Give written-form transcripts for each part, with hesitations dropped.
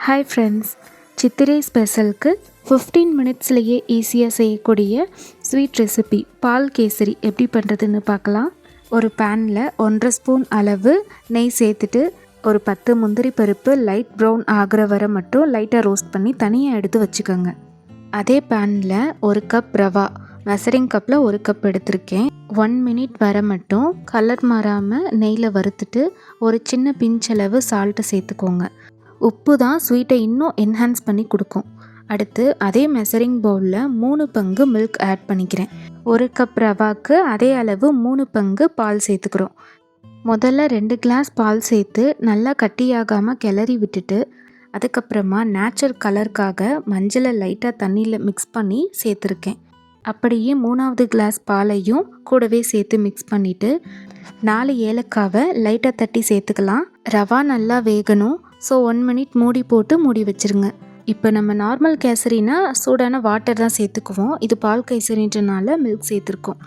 Hi friends, சித்திரை ஸ்பெஷலுக்கு 15 மினிட்ஸ்லேயே ஈஸியாக செய்யக்கூடிய sweet recipe பால் கேசரி எப்படி பண்ணுறதுன்னு பார்க்கலாம். ஒரு பேனில் 1.5 ஸ்பூன் அளவு நெய் சேர்த்துட்டு ஒரு 10 முந்திரி பருப்பு லைட் ப்ரௌன் ஆகிற வரை மட்டும் லைட்டாக ரோஸ்ட் பண்ணி தனியாக எடுத்து வச்சுக்கோங்க. அதே பேனில் ஒரு கப் ரவா மெசரிங் கப்பில் 1 கப் எடுத்திருக்கேன். 1 மினிட் வர மட்டும் கலர் மாறாமல் நெய்யில் வறுத்துட்டு ஒரு சின்ன பிஞ்சளவு சால்ட்டை சேர்த்துக்கோங்க. உப்பு தான் ஸ்வீட்டை இன்னும் என்ஹான்ஸ் பண்ணி கொடுக்கும். அடுத்து அதே மெசரிங் பவுலில் 3 பங்கு மில்க் ஆட் பண்ணிக்கிறேன். 1 கப் ரவாக்கு அதே அளவு 3 பங்கு பால் சேர்த்துக்கிறோம். முதல்ல 2 கிளாஸ் பால் சேர்த்து நல்லா கட்டியாகாமல் கிளறி விட்டுட்டு அதுக்கப்புறமா நேச்சுரல் கலருக்காக மஞ்சளை லைட்டாக தண்ணியில் மிக்ஸ் பண்ணி சேர்த்துருக்கேன். அப்படியே 3வது கிளாஸ் பாலையும் கூடவே சேர்த்து மிக்ஸ் பண்ணிவிட்டு 4 ஏலக்காவை லைட்டாக தட்டி சேர்த்துக்கலாம். ரவா நல்லா வேகணும். ஸோ 1 மினிட் மூடி போட்டு மூடி வச்சுருங்க. இப்போ நம்ம நார்மல் கேசரினா சூடான வாட்டர் தான் சேர்த்துக்குவோம். இது பால் கேசரின்றனால மில்க் சேர்த்துருக்கோம்.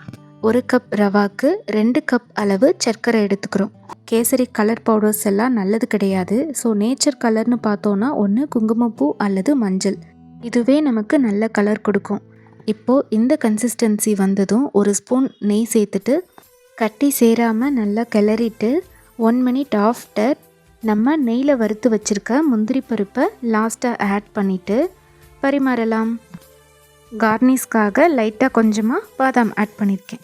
1 கப் ரவாக்கு 2 கப் அளவு சர்க்கரை எடுத்துக்கிறோம். கேசரி கலர் பவுடர்ஸ் எல்லாம் நல்லது கிடையாது. ஸோ நேச்சர் கலர்னு பார்த்தோன்னா ஒன்று குங்குமப்பூ அல்லது மஞ்சள், இதுவே நமக்கு நல்ல கலர் கொடுக்கும். இப்போது இந்த கன்சிஸ்டன்சி வந்ததும் 1 ஸ்பூன் நெய் சேர்த்துட்டு கட்டி சேராமல் நல்லா கிளறிட்டு 1 மினிட் ஆஃப்டர் நம்ம நெய்யில் வறுத்து வச்சுருக்க முந்திரி பருப்பை லாஸ்ட்டாக ஆட் பண்ணிவிட்டு பரிமாறலாம். கார்னிஷ்காக லைட்டாக கொஞ்சமாக பாதாம் ஆட் பண்ணியிருக்கேன்.